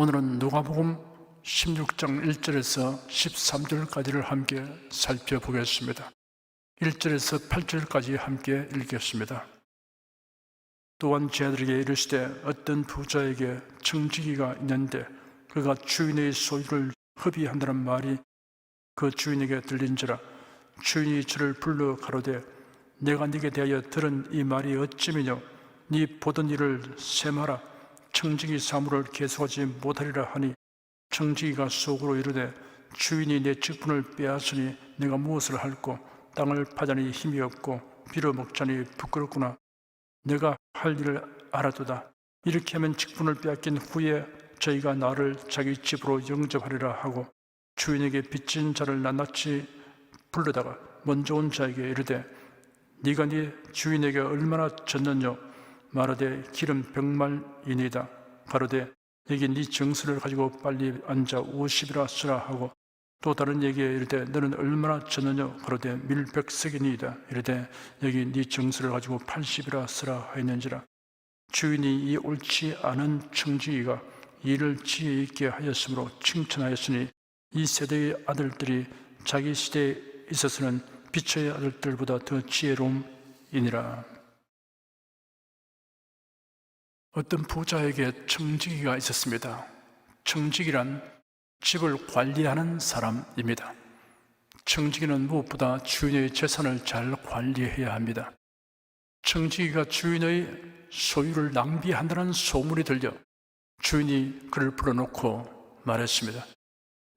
오늘은 누가복음 16장 1절에서 13절까지를 함께 살펴보겠습니다. 1절에서 8절까지 함께 읽겠습니다. 또한 제자들에게 이르시되 어떤 부자에게 청지기가 있는데 그가 주인의 소유를 허비한다는 말이 그 주인에게 들린지라. 주인이 저를 불러 가로되 내가 네게 대하여 들은 이 말이 어찌미뇨? 네 보던 일을 셈하라. 청지기 사물을 계속하지 못하리라 하니, 청지기가 속으로 이르되 주인이 내 직분을 빼앗으니 내가 무엇을 할꼬? 땅을 파자니 힘이 없고 빌어먹자니 부끄럽구나. 내가 할 일을 알아두다. 이렇게 하면 직분을 빼앗긴 후에 저희가 나를 자기 집으로 영접하리라 하고, 주인에게 빚진 자를 낱낱이 불러다가 먼저 온 자에게 이르되 네가 네 주인에게 얼마나 졌느냐? 말하되 기름 100말이니이다. 가로되 여기 네 정수를 가지고 빨리 앉아 50이라 쓰라 하고, 또 다른 얘기에 이르되 너는 얼마나 졌느냐? 가로되 밀 100석이니이다. 이르되 여기 네 정수를 가지고 80이라 쓰라 하였는지라. 주인이 이 옳지 않은 청지기가 일을 지혜 있게 하였으므로 칭찬하였으니, 이 세대의 아들들이 자기 시대에 있어서는 빛의 아들들보다 더 지혜로움이니라. 어떤 부자에게 청지기가 있었습니다. 청지기란 집을 관리하는 사람입니다. 청지기는 무엇보다 주인의 재산을 잘 관리해야 합니다. 청지기가 주인의 소유를 낭비한다는 소문이 들려 주인이 그를 불러놓고 말했습니다.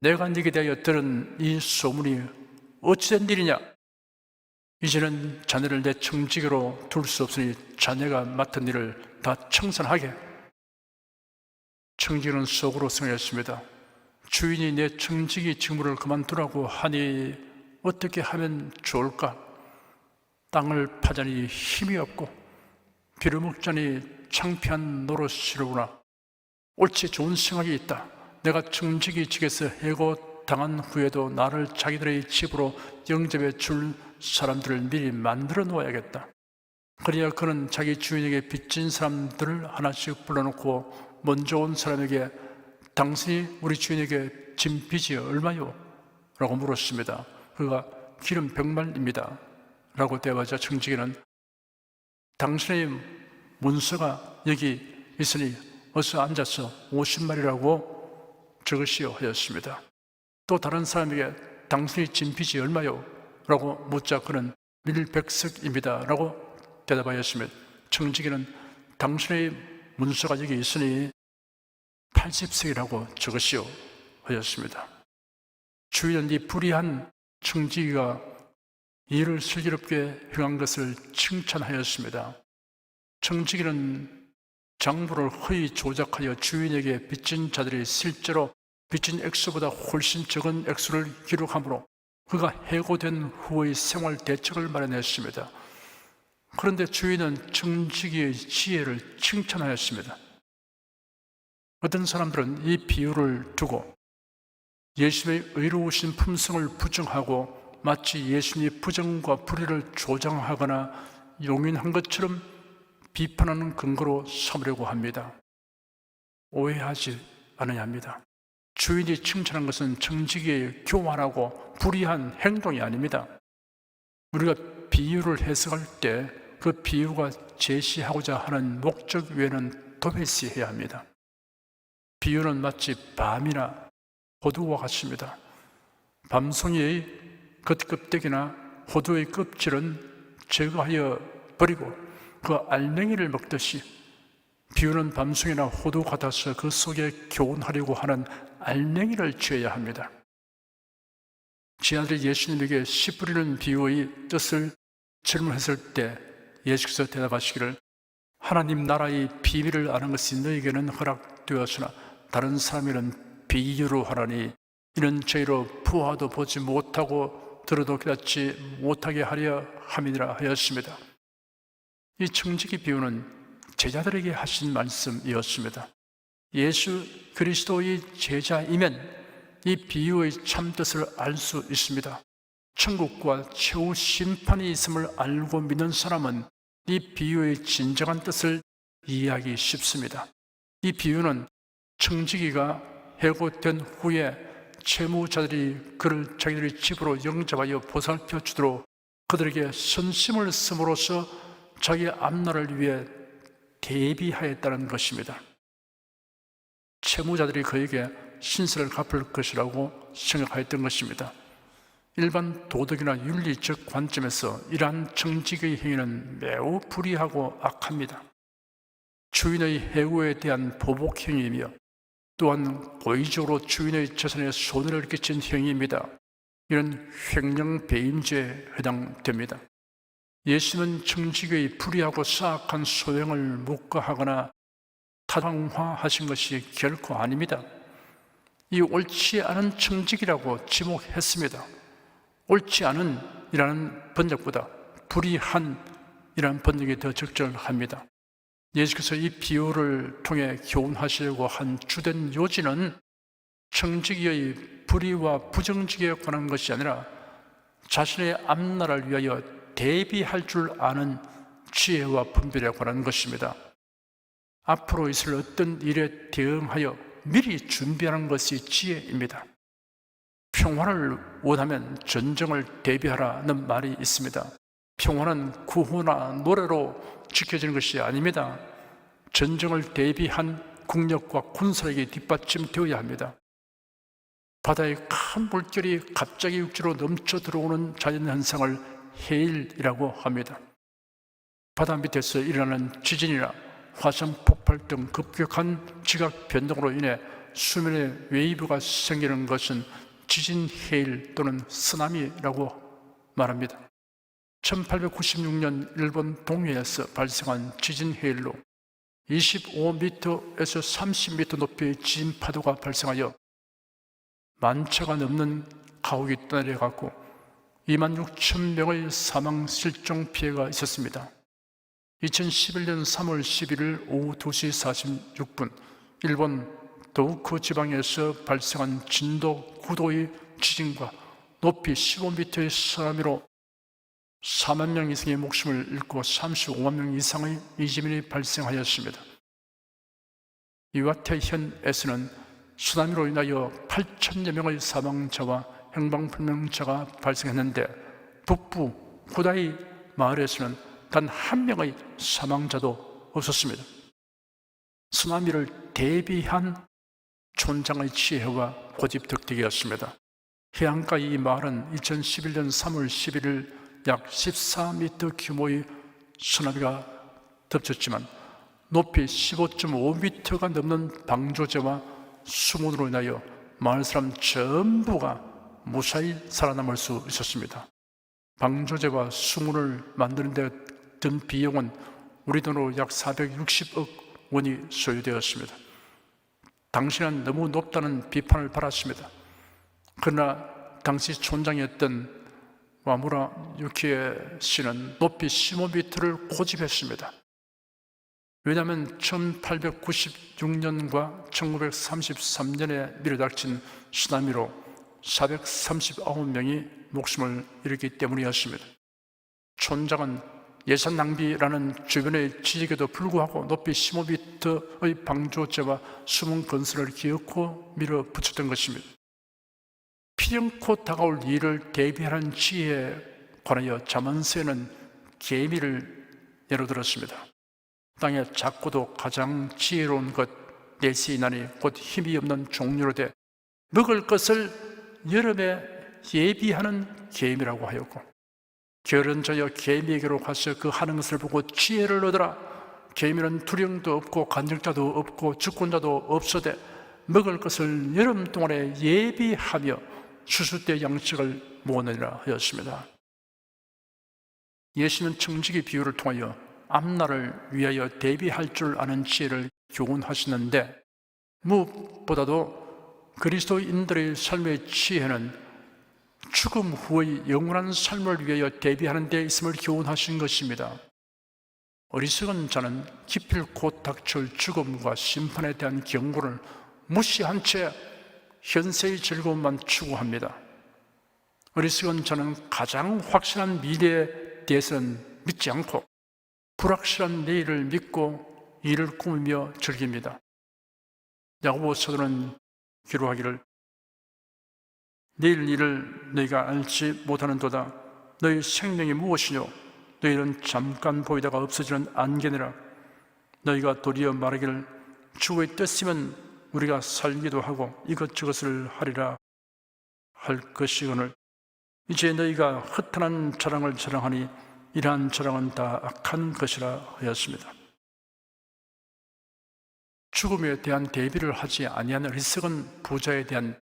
내가 네게 대하여 들은 이 소문이 어찌된 일이냐? 이제는 자네를 내 청지기로 둘 수 없으니 자네가 맡은 일을 다 청산하게. 청지기는 속으로 생각했습니다. 주인이 내 청지기 직무를 그만두라고 하니 어떻게 하면 좋을까? 땅을 파자니 힘이 없고 빌어먹자니 창피한 노릇이로구나. 옳지 좋은 생각이 있다. 내가 청지기 직에서 해고당한 후에도 나를 자기들의 집으로 영접해 줄 사람들을 미리 만들어 놓아야겠다. 그래야 그는 자기 주인에게 빚진 사람들을 하나씩 불러놓고 먼저 온 사람에게 당신이 우리 주인에게 진 빚이 얼마요? 라고 물었습니다. 그가 기름 100말입니다 라고 대하자 청지기는 당신의 문서가 여기 있으니 어서 앉아서 50말이라고 적으시오 하였습니다. 또 다른 사람에게 당신이 진 빚이 얼마요? 라고 묻자 그는 밀 100석입니다 라고 대답하였으며, 청지기는 당신의 문서가 여기 있으니 80석이라고 적으시오 하였습니다. 주인은 이 불의한 청지기가 일을 슬기롭게 행한 것을 칭찬하였습니다. 청지기는 장부를 허위 조작하여 주인에게 빚진 자들이 실제로 빚진 액수보다 훨씬 적은 액수를 기록하므로 그가 해고된 후의 생활 대책을 마련했습니다. 그런데 주인은 청지기의 지혜를 칭찬하였습니다. 어떤 사람들은 이 비유를 두고 예수님의 의로우신 품성을 부정하고 마치 예수님의 부정과 불의를 조장하거나 용인한 것처럼 비판하는 근거로 삼으려고 합니다. 오해하지 않아야 합니다. 주인이 칭찬한 것은 청지기의 교만하고 불의한 행동이 아닙니다. 우리가 비유를 해석할 때 그 비유가 제시하고자 하는 목적 외에는 도배시해야 합니다. 비유는 마치 밤이나 호두와 같습니다. 밤송이의 겉껍데기나 호두의 껍질은 제거하여 버리고 그 알맹이를 먹듯이 비유는 밤송이나 호두 같아서 그 속에 교훈하려고 하는 알맹이를 쥐어야 합니다. 제자들이 예수님에게 씨 뿌리는 비유의 뜻을 질문했을 때 예수께서 대답하시기를 하나님 나라의 비밀을 아는 것이 너희에게는 허락되었으나 다른 사람에게는 비유로 하라니 이는 저희로 부하도 보지 못하고 들어도 깨닫지 못하게 하려 함이니라 하였습니다. 이 청지기 비유는 제자들에게 하신 말씀이었습니다. 예수 그리스도의 제자이면 이 비유의 참뜻을 알 수 있습니다. 천국과 최후 심판이 있음을 알고 믿는 사람은 이 비유의 진정한 뜻을 이해하기 쉽습니다. 이 비유는 청지기가 해고된 후에 채무자들이 그를 자기들의 집으로 영접하여 보살펴 주도록 그들에게 선심을 쓰므로써 자기 앞날을 위해 대비하였다는 것입니다. 채무자들이 그에게 신세를 갚을 것이라고 생각하였던 것입니다. 일반 도덕이나 윤리적 관점에서 이러한 청지기의 행위는 매우 불의하고 악합니다. 주인의 해고에 대한 보복 행위이며 또한 고의적으로 주인의 재산에 손해를 끼친 행위입니다. 이는 횡령 배임죄에 해당됩니다. 예수는 청지기의 불의하고 사악한 소행을 묵과하거나 타당화하신 것이 결코 아닙니다. 이 옳지 않은 청지기라고 지목했습니다. 옳지 않은 이라는 번역보다 불의한 이라는 번역이 더 적절합니다. 예수께서 이 비유를 통해 교훈하시려고 한 주된 요지는 청지기의 불의와 부정직에 관한 것이 아니라 자신의 앞날을 위하여 대비할 줄 아는 지혜와 분별에 관한 것입니다. 앞으로 있을 어떤 일에 대응하여 미리 준비하는 것이 지혜입니다. 평화를 원하면 전쟁을 대비하라는 말이 있습니다. 평화는 구호나 노래로 지켜지는 것이 아닙니다. 전쟁을 대비한 국력과 군사력이 뒷받침되어야 합니다. 바다의 큰 물결이 갑자기 육지로 넘쳐 들어오는 자연현상을 해일이라고 합니다. 바다 밑에서 일어나는 지진이나 화산 폭발 등 급격한 지각 변동으로 인해 수면에 웨이브가 생기는 것은 지진 해일 또는 쓰나미라고 말합니다. 1896년 일본 동해에서 발생한 지진 해일로 25m에서 30m 높이의 지진 파도가 발생하여 만차가 넘는 가옥이 떠내려갔고 26,000명의 사망 실종 피해가 있었습니다. 2011년 3월 11일 오후 2시 46분 일본 도호쿠 지방에서 발생한 진도 9도의 지진과 높이 15m의 쓰나미로 4만 명 이상의 목숨을 잃고 35만 명 이상의 이재민이 발생하였습니다. 이와테현에서는 쓰나미로 인하여 8천여 명의 사망자와 행방불명자가 발생했는데 북부 후다이 마을에서는 단 한 명의 사망자도 없었습니다. 쓰나미를 대비한 촌장의 지혜와 고집득득이었습니다. 해안가 이 마을은 2011년 3월 11일 약 14m 규모의 쓰나미가 덮쳤지만 높이 15.5m가 넘는 방조제와 수문으로 인하여 마을 사람 전부가 무사히 살아남을 수 있었습니다. 방조제와 수문을 만드는 데 든 비용은 우리 돈으로 약 460억 원이 소요되었습니다. 당시는 너무 높다는 비판을 받았습니다. 그러나 당시 촌장이었던 와무라 유키에 씨는 높이 15m를 고집했습니다. 왜냐하면 1896년과 1933년에 밀어닥친 쓰나미로 439명이 목숨을 잃었기 때문이었습니다. 촌장은 예산 낭비라는 주변의 지적에도 불구하고 높이 15m의 방조제와 수문 건설을 기어코 밀어붙였던 것입니다. 필연코 다가올 일을 대비하는 지혜에 관하여 잠언서에는 계미를 예로 들었습니다. 땅의 작고도 가장 지혜로운 것 내시나니 곧 힘이 없는 종류로 돼 먹을 것을 여름에 예비하는 계미라고 하였고 게으른 자여 계미에게로 가서 그 하는 것을 보고 지혜를 얻으라. 계미는 두령도 없고 간직자도 없고 주권자도 없어되 먹을 것을 여름 동안에 예비하며 추수 때 양식을 모으느니라 하였습니다. 예수는 청지기 비유를 통하여 앞날을 위하여 대비할 줄 아는 지혜를 교훈하시는데 무엇보다도 그리스도인들의 삶의 지혜는 죽음 후의 영원한 삶을 위하여 대비하는 데 있음을 교훈하신 것입니다. 어리석은 자는 기필코 닥칠 죽음과 심판에 대한 경고를 무시한 채 현세의 즐거움만 추구합니다. 어리석은 자는 가장 확실한 미래에 대해서는 믿지 않고 불확실한 내일을 믿고 일을 꾸미며 즐깁니다. 야고보 사도는 기록하기를 내일 일을 너희가 알지 못하는도다. 너희 생명이 무엇이뇨? 너희는 잠깐 보이다가 없어지는 안개니라. 너희가 도리어 말하기를 주의 뜻이면 우리가 살기도 하고 이것저것을 하리라 할 것이거늘 이제 너희가 허탄한 자랑을 자랑하니 이러한 자랑은 다 악한 것이라 하였습니다. 죽음에 대한 대비를 하지 아니한 어리석은 부자에 대한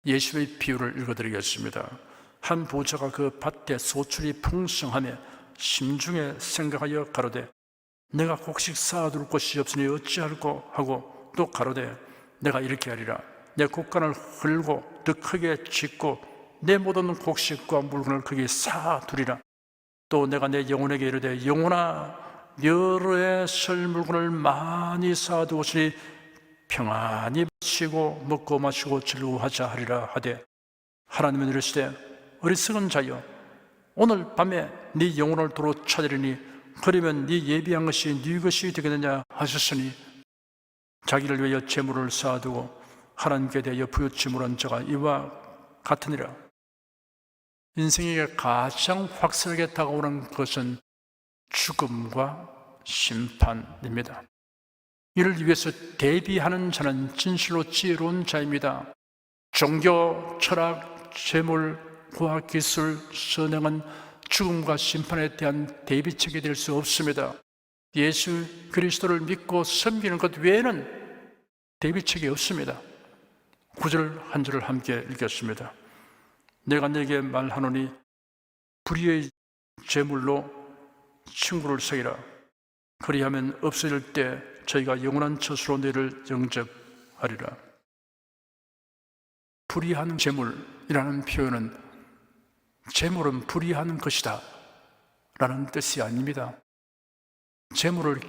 예수의 비유를 읽어드리겠습니다. 한 부자가 그 밭에 소출이 풍성하며 심중에 생각하여 가로되 내가 곡식 쌓아둘 곳이 없으니 어찌할꼬 하고 또 가로되 내가 이렇게 하리라. 내 곡간을 헐고 더 크게 짓고 내 모든 곡식과 물건을 거기에 쌓아두리라. 또 내가 내 영혼에게 이르되 영혼아 여러 해 설 물건을 많이 쌓아두었으니 평안히 쉬고 먹고 마시고 즐거워하자 하리라 하되 하나님은 이르시되 어리석은 자여 오늘 밤에 네 영혼을 도로 찾으리니 그러면 네 예비한 것이 네 것이 되겠느냐 하셨으니 자기를 위하여 재물을 쌓아두고 하나님께 대하여 부요치물한 자가 이와 같으니라. 인생에게 가장 확실하게 다가오는 것은 죽음과 심판입니다. 이를 위해서 대비하는 자는 진실로 지혜로운 자입니다. 종교, 철학, 재물, 과학, 기술, 선행은 죽음과 심판에 대한 대비책이 될 수 없습니다. 예수 그리스도를 믿고 섬기는 것 외에는 대비책이 없습니다. 9절 한 절을 함께 읽겠습니다. 내가 네게 말하노니 불의의 재물로 친구를 사귀라. 그리하면 없어질 때 저희가 영원한 처수로 너희를 영접하리라. 불의한 재물이라는 표현은 재물은 불의한 것이다 라는 뜻이 아닙니다. 재물을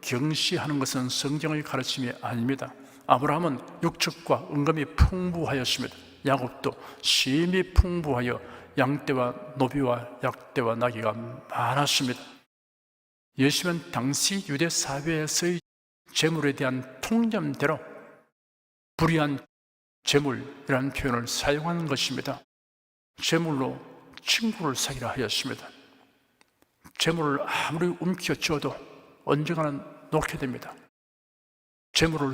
경시하는 것은 성경의 가르침이 아닙니다. 아브라함은 육축과 은금이 풍부하였습니다. 야곱도 심히 풍부하여 양떼와 노비와 약떼와 나귀가 많았습니다. 예수는 당시 유대 사회에서의 재물에 대한 통념대로 불의한 재물이라는 표현을 사용하는 것입니다. 재물로 친구를 사귀라 하였습니다. 재물을 아무리 움켜쥐어도 언젠가는 놓게 됩니다. 재물을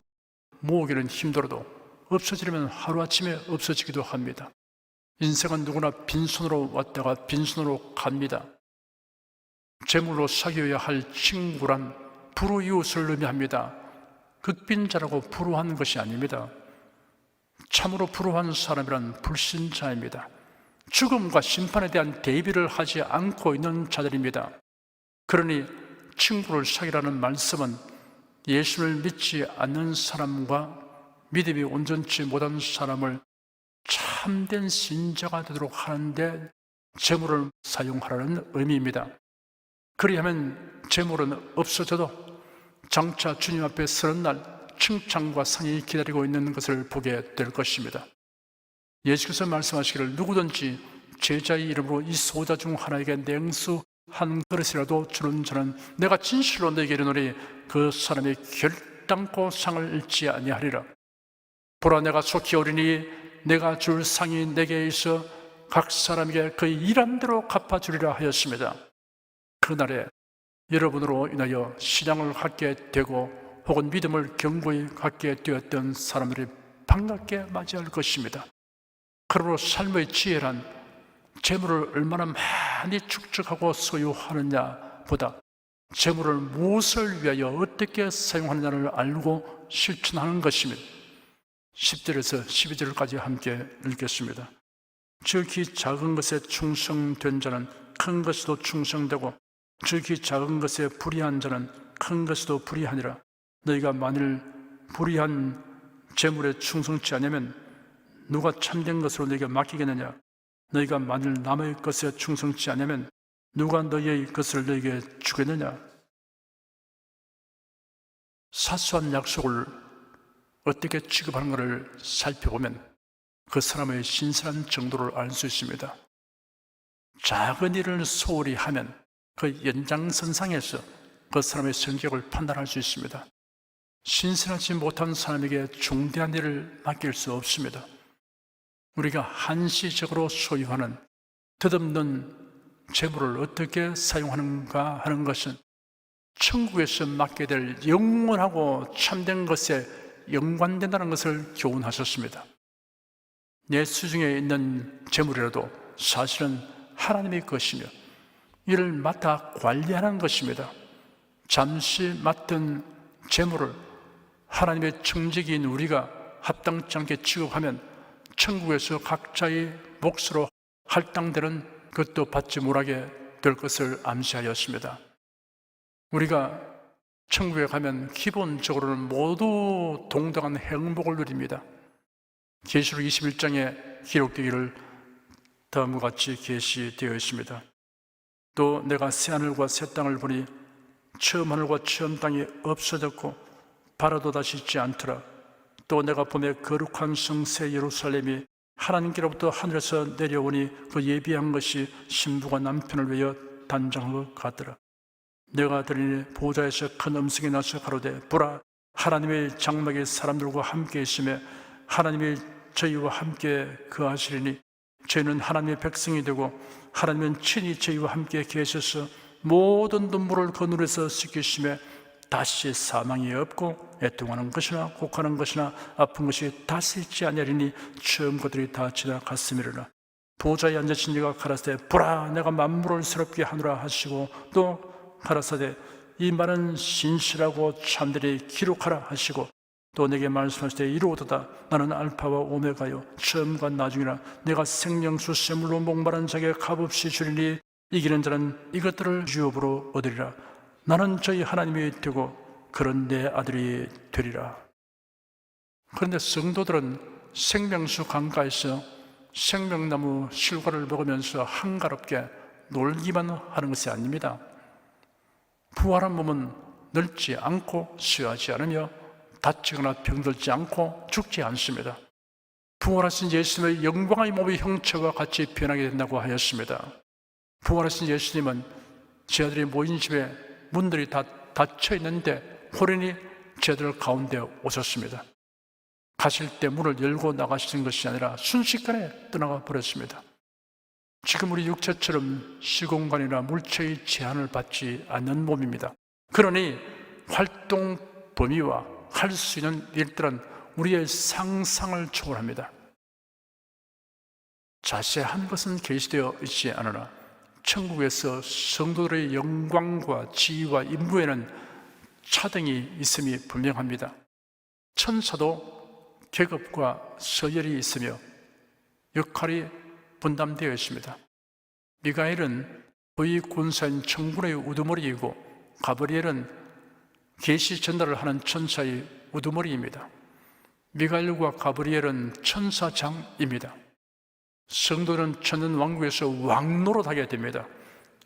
모으기는 힘들어도 없어지려면 하루아침에 없어지기도 합니다. 인생은 누구나 빈손으로 왔다가 빈손으로 갑니다. 재물로 사귀어야 할 친구란 불우이웃을 의미합니다. 극빈자라고 불우한 것이 아닙니다. 참으로 불우한 사람이란 불신자입니다. 죽음과 심판에 대한 대비를 하지 않고 있는 자들입니다. 그러니 친구를 사귀라는 말씀은 예수를 믿지 않는 사람과 믿음이 온전치 못한 사람을 참된 신자가 되도록 하는데 재물을 사용하라는 의미입니다. 그리하면 재물은 없어져도 장차 주님 앞에 서는 날 칭찬과 상이 기다리고 있는 것을 보게 될 것입니다. 예수께서 말씀하시기를 누구든지 제자의 이름으로 이 소자 중 하나에게 냉수 한 그릇이라도 주는 자는 내가 진실로 너에게 이르노니 그 사람이 결단코 상을 잃지 아니하리라. 보라 내가 속히 오리니 내가 줄 상이 내게 있어 각 사람에게 그의 일한 대로 갚아주리라 하였습니다. 그날에 여러분으로 인하여 신앙을 갖게 되고 혹은 믿음을 견고히 갖게 되었던 사람들이 반갑게 맞이할 것입니다. 그러므로 삶의 지혜란 재물을 얼마나 많이 축적하고 소유하느냐 보다 재물을 무엇을 위하여 어떻게 사용하느냐를 알고 실천하는 것입니다. 10절에서 12절까지 함께 읽겠습니다. 지극히 작은 것에 충성된 자는 큰 것에도 충성되고 지극히 작은 것에 불의한 자는 큰 것에도 불의하니라. 너희가 만일 불의한 재물에 충성치 않으면 누가 참된 것으로 너희에게 맡기겠느냐? 너희가 만일 남의 것에 충성치 않으면 누가 너희의 것을 너희에게 주겠느냐? 사소한 약속을 어떻게 취급하는가를 살펴보면 그 사람의 신실한 정도를 알 수 있습니다. 작은 일을 소홀히 하면 그 연장선상에서 그 사람의 성격을 판단할 수 있습니다. 신선하지 못한 사람에게 중대한 일을 맡길 수 없습니다. 우리가 한시적으로 소유하는 덧없는 재물을 어떻게 사용하는가 하는 것은 천국에서 맡게 될 영원하고 참된 것에 연관된다는 것을 교훈하셨습니다. 내 수중에 있는 재물이라도 사실은 하나님의 것이며 이를 맡아 관리하는 것입니다. 잠시 맡은 재물을 하나님의 청지기인 우리가 합당치 않게 취급하면 천국에서 각자의 몫으로 할당되는 것도 받지 못하게 될 것을 암시하였습니다. 우리가 천국에 가면 기본적으로는 모두 동등한 행복을 누립니다. 계시록 21장에 기록되기를 다음과 같이 계시되어 있습니다. 또 내가 새하늘과 새 땅을 보니 처음 하늘과 처음 땅이 없어졌고 바라도 다시 있지 않더라. 또 내가 보매 거룩한 성새 예루살렘이 하나님께로부터 하늘에서 내려오니 그 예비한 것이 신부가 남편을 위하여 단장한 것 같더라. 내가 들으니 보좌에서 큰 음성이 나서 가로되 보라, 하나님의 장막이 사람들과 함께 있으며 하나님이 저희와 함께 거하시리니 저희는 하나님의 백성이 되고 하나님은 친히 저희와 함께 계셔서 모든 눈물을 그 눈에서 씻기시며 다시 사망이 없고 애통하는 것이나 곡하는 것이나 아픈 것이 다시 있지 아니하리니 처음 것들이 다 지나갔음이로라. 보좌에 앉으신 이가 가라사대 보라, 내가 만물을 새롭게 하노라 하시고 또 가라사대 이 말은 신실하고 참되리 기록하라 하시고 또 내게 말씀하시되 이루어도다. 나는 알파와 오메가요 처음과 나중이라. 내가 생명수 샘물로 목마른 자에게 값없이 주리니 이기는 자는 이것들을 유업으로 얻으리라. 나는 저희 하나님이 되고 그런 내 아들이 되리라. 그런데 성도들은 생명수 강가에서 생명나무 실과를 먹으면서 한가롭게 놀기만 하는 것이 아닙니다. 부활한 몸은 늙지 않고 쇠하지 않으며 다치거나 병들지 않고 죽지 않습니다. 부활하신 예수님의 영광의 몸의 형체와 같이 변하게 된다고 하였습니다. 부활하신 예수님은 제 아들이 모인 집에 문들이 다 닫혀 있는데 호련히 제 아들 가운데 오셨습니다. 가실 때 문을 열고 나가시는 것이 아니라 순식간에 떠나가 버렸습니다. 지금 우리 육체처럼 시공간이나 물체의 제한을 받지 않는 몸입니다. 그러니 활동 범위와 할 수 있는 일들은 우리의 상상을 초월합니다. 자세한 것은 계시되어 있지 않으나 천국에서 성도들의 영광과 지위와 임무에는 차등이 있음이 분명합니다. 천사도 계급과 서열이 있으며 역할이 분담되어 있습니다. 미가엘은 거의 군사인 천군의 우두머리이고 가브리엘은 계시 전달을 하는 천사의 우두머리입니다. 미가엘과 가브리엘은 천사장입니다. 성도는 천년 왕국에서 왕노릇하게 됩니다.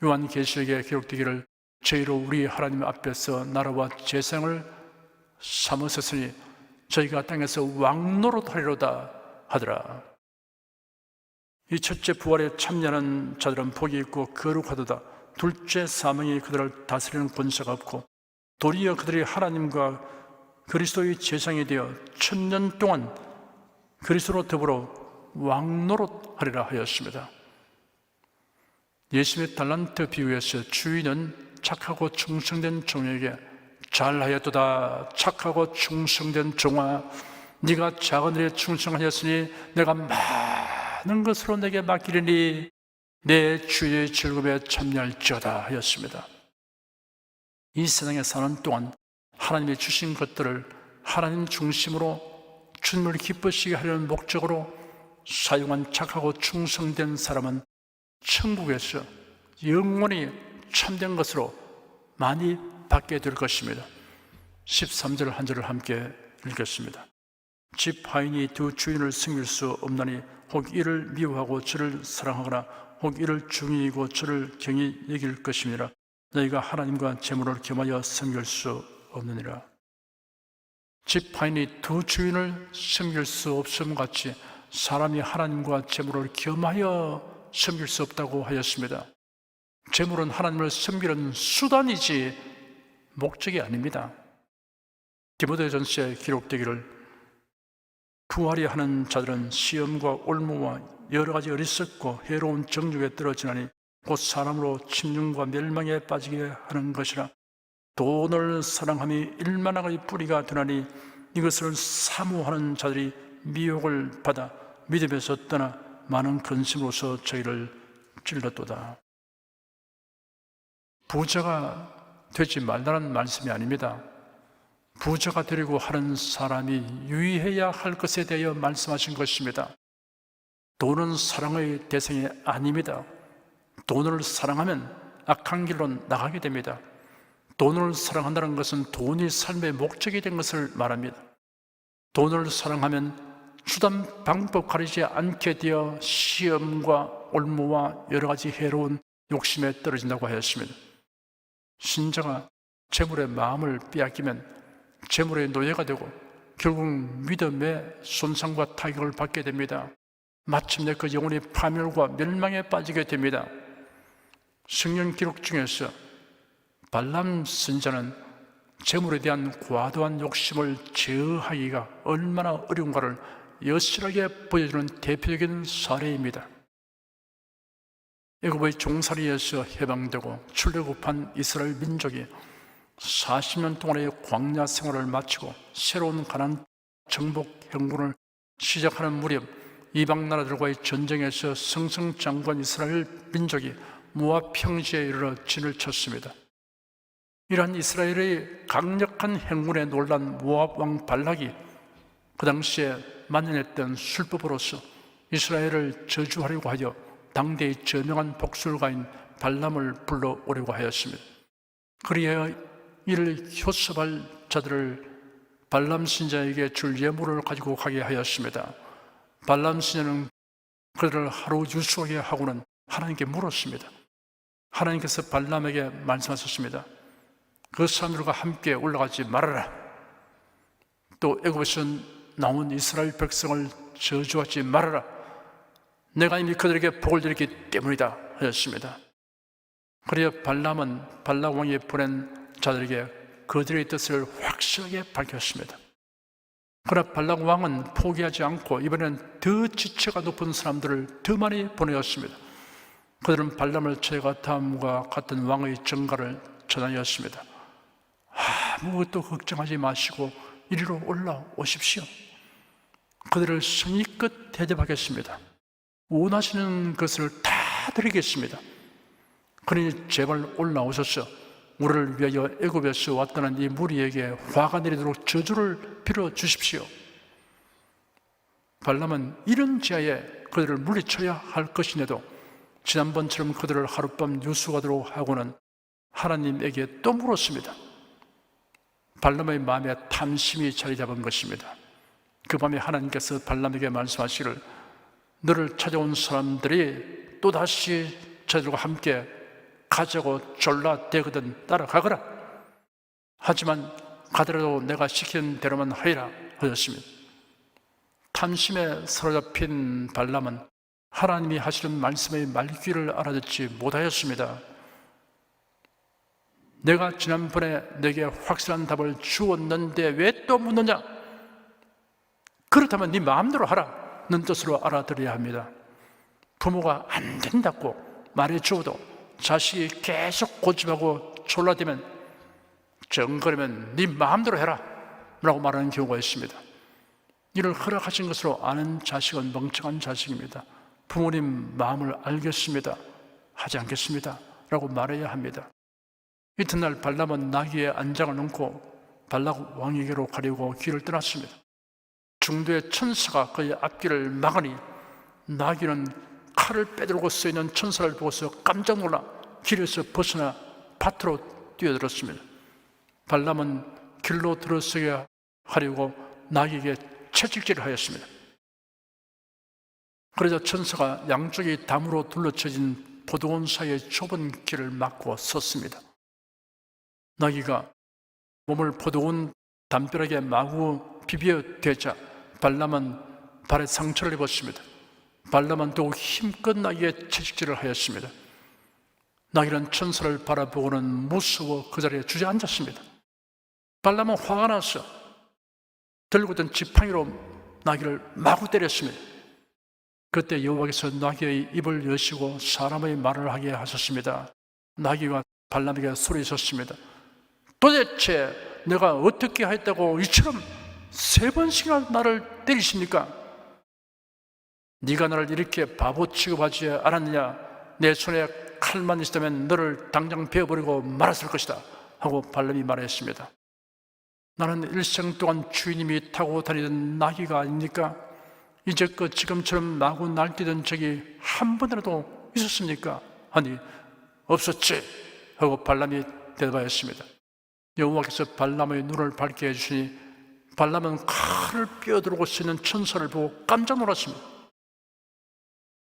요한계시록에 기록되기를 저희로 우리 하나님 앞에서 나라와 재상을 삼으셨으니 저희가 땅에서 왕노릇하리로다 하더라. 이 첫째 부활에 참여하는 자들은 복이 있고 거룩하도다. 둘째 사망이 그들을 다스리는 권세가 없고 도리어 그들이 하나님과 그리스도의 재상이 되어 천년 동안 그리스도로 더불어 왕노릇하리라 하였습니다. 예수님의 달란트 비유에서 주인은 착하고 충성된 종에게 잘하였도다. 착하고 충성된 종아, 네가 작은 일에 충성하였으니 내가 많은 것으로 내게 맡기리니 내 주의 즐거움에 참여할지어다 하였습니다. 이 세상에 사는 동안 하나님이 주신 것들을 하나님 중심으로 주님을 기쁘시게 하려는 목적으로 사용한 착하고 충성된 사람은 천국에서 영원히 참된 것으로 많이 받게 될 것입니다. 13절 한 절을 함께 읽겠습니다. 집 하인이 두 주인을 섬길 수 없나니 혹 이를 미워하고 저를 사랑하거나 혹 이를 중히 여기고 저를 경히 여길 것임이라. 너희가 하나님과 재물을 겸하여 섬길 수 없느니라. 집 하인이 두 주인을 섬길 수 없음 같이 사람이 하나님과 재물을 겸하여 섬길 수 없다고 하였습니다. 재물은 하나님을 섬기는 수단이지 목적이 아닙니다. 디모데전서에 기록되기를 부활이 하는 자들은 시험과 올무와 여러 가지 어리석고 해로운 정욕에 떨어지나니 곧 사람으로 침륜과 멸망에 빠지게 하는 것이라. 돈을 사랑함이 일만하의 뿌리가 되나니 이것을 사모하는 자들이 미혹을 받아 믿음에서 떠나 많은 근심으로서 저희를 찔렀도다. 부자가 되지 말라는 말씀이 아닙니다. 부자가 되려고 하는 사람이 유의해야 할 것에 대하여 말씀하신 것입니다. 돈은 사랑의 대상이 아닙니다. 돈을 사랑하면 악한 길로 나가게 됩니다. 돈을 사랑한다는 것은 돈이 삶의 목적이 된 것을 말합니다. 돈을 사랑하면 수단 방법 가리지 않게 되어 시험과 올무와 여러 가지 해로운 욕심에 떨어진다고 하였습니다. 신자가 재물의 마음을 빼앗기면 재물의 노예가 되고 결국 믿음의 손상과 타격을 받게 됩니다. 마침내 그 영혼이 파멸과 멸망에 빠지게 됩니다. 성경 기록 중에서 발람 선지자는 재물에 대한 과도한 욕심을 제어하기가 얼마나 어려운가를 여실하게 보여주는 대표적인 사례입니다. 애굽의 종살이에서 해방되고 출애굽한 이스라엘 민족이 40년 동안의 광야 생활을 마치고 새로운 가나안 정복 행군을 시작하는 무렵 이방 나라들과의 전쟁에서 승승장구한 이스라엘 민족이 모압 평지에 이르러 진을 쳤습니다. 이러한 이스라엘의 강력한 행군에 놀란 모압 왕 발락이 그 당시에 만연했던 술법으로서 이스라엘을 저주하려고 하여 당대의 저명한 복술가인 발람을 불러오려고 하였습니다. 그리하여 이를 효섭할 자들을 발람 신자에게 줄 예물을 가지고 가게 하였습니다. 발람 신자는 그들을 하루 유수하게 하고는 하나님께 물었습니다. 하나님께서 발람에게 말씀하셨습니다. 그 사람들과 함께 올라가지 말아라. 또 애굽에서 나온 이스라엘 백성을 저주하지 말아라. 내가 이미 그들에게 복을 드렸기 때문이다 하였습니다. 그리하여 발람은 발락 왕이 보낸 자들에게 그들의 뜻을 확실하게 밝혔습니다. 그러나 발락 왕은 포기하지 않고 이번에는 더 지체가 높은 사람들을 더 많이 보내었습니다. 그들은 발람을 찾아가 다음과 같은 왕의 전가를 전하였습니다. 아무것도 걱정하지 마시고 이리로 올라오십시오. 그들을 성의껏 대접하겠습니다. 원하시는 것을 다 드리겠습니다. 그러니 제발 올라오셔서 우리를 위하여 애굽에서 왔다는 이 무리에게 화가 내리도록 저주를 빌어 주십시오. 발람은 이런 지하에 그들을 물리쳐야 할 것인데도 지난번처럼 그들을 하룻밤 유수하도록 하고는 하나님에게 또 물었습니다. 발람의 마음에 탐심이 자리 잡은 것입니다. 그 밤에 하나님께서 발람에게 말씀하시기를 너를 찾아온 사람들이 또다시 저들과 함께 가자고 졸라대거든 따라가거라. 하지만 가더라도 내가 시키는 대로만 하리라 하였습니다. 탐심에 사로잡힌 발람은 하나님이 하시는 말씀의 말귀를 알아듣지 못하였습니다. 내가 지난번에 내게 확실한 답을 주었는데 왜 또 묻느냐? 그렇다면 네 마음대로 하라는 뜻으로 알아들어야 합니다. 부모가 안 된다고 말해주어도 자식이 계속 고집하고 졸라대면 정거리면 네 마음대로 해라 라고 말하는 경우가 있습니다. 이를 허락하신 것으로 아는 자식은 멍청한 자식입니다. 부모님 마음을 알겠습니다, 하지 않겠습니다 라고 말해야 합니다. 이튿날 발람은 나귀에 안장을 놓고 발락 왕에게로 가려고 길을 떠났습니다. 중도의 천사가 그의 앞길을 막으니 나귀는 칼을 빼들고 쓰이는 천사를 보고서 깜짝 놀라 길에서 벗어나 밭으로 뛰어들었습니다. 발람은 길로 들어서게 하려고 나귀에게 채찍질을 하였습니다. 그러자 천사가 양쪽이 담으로 둘러쳐진 포도원 사이의 좁은 길을 막고 섰습니다. 나귀가 몸을 포도원 담벼락에 마구 비벼대자 발람은 발에 상처를 입었습니다. 발람은 더욱 힘껏 나귀에 채찍질을 하였습니다. 나귀는 천사를 바라보고는 무서워 그 자리에 주저앉았습니다. 발람은 화가 나서 들고 있던 지팡이로 나귀를 마구 때렸습니다. 그때 여호와께서 나귀의 입을 여시고 사람의 말을 하게 하셨습니다. 나귀가 발람에게 소리쳤습니다. 도대체 내가 어떻게 하였다고 이처럼 3번씩이나 나를 때리십니까? 네가 나를 이렇게 바보 취급하지 않았느냐? 내 손에 칼만 있었다면 너를 당장 베어버리고 말았을 것이다 하고 발람이 말했습니다. 나는 일생 동안 주인님이 타고 다니던 나귀가 아닙니까? 이제껏 지금처럼 마구 날뛰던 적이 한 번이라도 있었습니까? 아니, 없었지 하고 발람이 대답하였습니다. 여호와께서 발람의 눈을 밝게 해주시니 발람은 칼을 빼어들고 쓰는 천사를 보고 깜짝 놀랐습니다.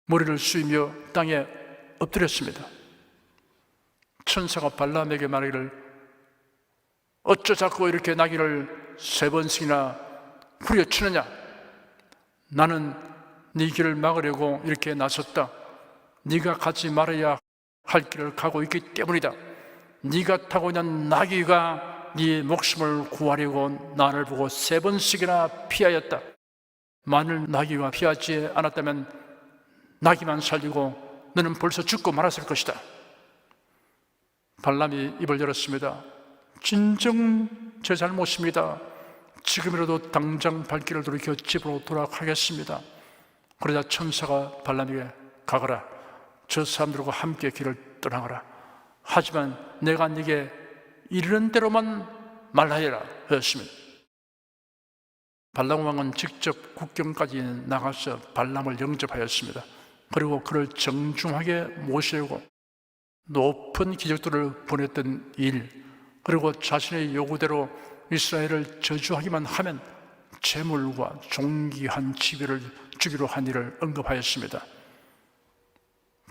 머리를 숙이며 땅에 엎드렸습니다. 천사가 발람에게 말하기를 어쩌 자꾸 이렇게 나귀를 3번씩이나 후려치느냐? 나는 네 길을 막으려고 이렇게 나섰다. 네가 가지 말아야 할 길을 가고 있기 때문이다. 네가 타고 있는 나귀가 네 목숨을 구하려고 나를 보고 3번씩이나 피하였다. 만일 나귀가 피하지 않았다면 나귀만 살리고 너는 벌써 죽고 말았을 것이다. 발람이 입을 열었습니다. 진정 제 잘못입니다. 지금이라도 당장 발길을 돌이켜 집으로 돌아가겠습니다. 그러자 천사가 발람에게 가거라. 저 사람들과 함께 길을 떠나거라. 하지만 내가 네게 이르는 대로만 말하여라 하였습니다. 발람 왕은 직접 국경까지 나가서 발람을 영접하였습니다. 그리고 그를 정중하게 모시고 높은 기적들을 보냈던 일, 그리고 자신의 요구대로 이스라엘을 저주하기만 하면 재물과 존귀한 지배를 주기로 한 일을 언급하였습니다.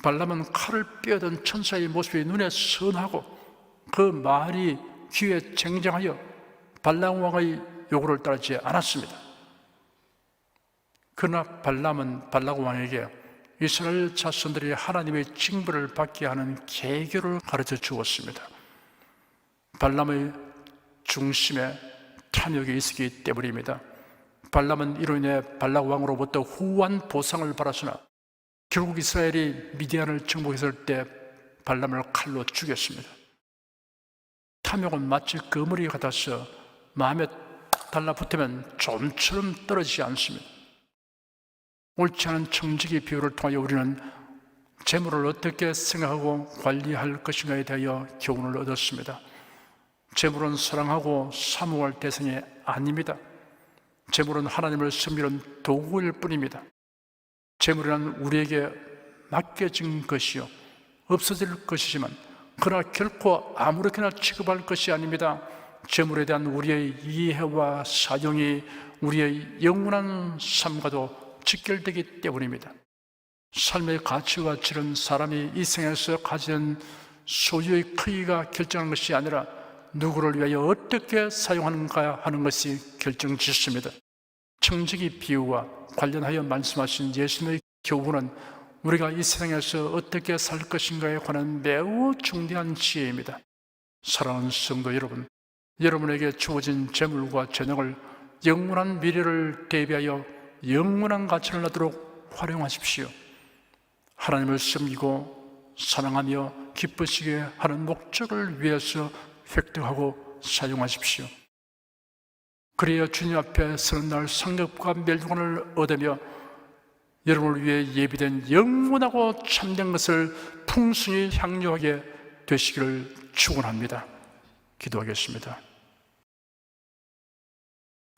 발람은 칼을 빼어든 천사의 모습이 눈에 선하고 그 말이 귀에 쟁쟁하여 발람 왕의 요구를 따르지 않았습니다. 그러나 발람은 발람 왕에게 이스라엘 자손들이 하나님의 징벌을 받게 하는 계교를 가르쳐 주었습니다. 발람의 중심에 탐욕이 있었기 때문입니다. 발람은 이로 인해 발락 왕으로부터 후한 보상을 받았으나 결국 이스라엘이 미디안을 정복했을 때 발람을 칼로 죽였습니다. 탐욕은 마치 거머리 같아서 마음에 딱 달라붙으면 좀처럼 떨어지지 않습니다. 옳지 않은 청지기 비유를 통하여 우리는 재물을 어떻게 생각하고 관리할 것인가에 대하여 교훈을 얻었습니다. 재물은 사랑하고 사모할 대상이 아닙니다. 재물은 하나님을 섬기는 도구일 뿐입니다. 재물이란 우리에게 맡겨진 것이요 없어질 것이지만 그러나 결코 아무렇게나 취급할 것이 아닙니다. 재물에 대한 우리의 이해와 사용이 우리의 영원한 삶과도 직결되기 때문입니다. 삶의 가치와 질은 사람이 이 생에서 가진 소유의 크기가 결정하는 것이 아니라 누구를 위하여 어떻게 사용하는가 하는 것이 결정짓습니다. 청지기 비유와 관련하여 말씀하신 예수님의 교훈은 우리가 이 세상에서 어떻게 살 것인가에 관한 매우 중대한 지혜입니다. 사랑하는 성도 여러분, 여러분에게 주어진 재물과 재능을 영원한 미래를 대비하여 영원한 가치를 나도록 활용하십시오. 하나님을 섬기고 사랑하며 기쁘시게 하는 목적을 위해서 획득하고 사용하십시오. 그래야 주님 앞에 서는 날 상급과 멸관을 얻으며 여러분을 위해 예비된 영원하고 참된 것을 풍성히 향유하게 되시기를 축원합니다. 기도하겠습니다.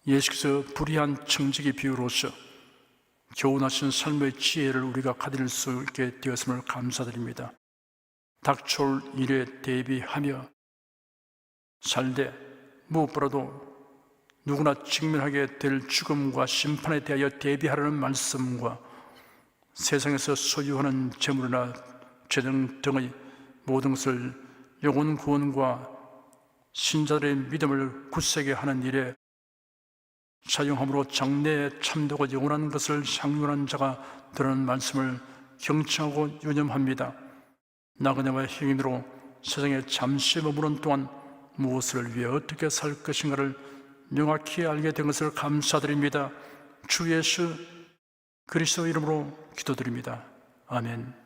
예수께서 불의한 청지기 비유로서 교훈하신 삶의 지혜를 우리가 가질 수 있게 되었음을 감사드립니다. 닥쳐올 일에 대비하며 살되 무엇보다도 누구나 직면하게 될 죽음과 심판에 대하여 대비하라는 말씀과 세상에서 소유하는 재물이나 재능 등의 모든 것을 영혼 구원과 신자들의 믿음을 굳세게 하는 일에 사용함으로 장래에 참되고 영원한 것을 향유하는 자가 되는 말씀을 경청하고 유념합니다. 나그네와 행인으로 세상에 잠시 머무는 동안 무엇을 위해 어떻게 살 것인가를 명확히 알게 된 것을 감사드립니다. 주 예수 그리스도 이름으로 기도드립니다. 아멘.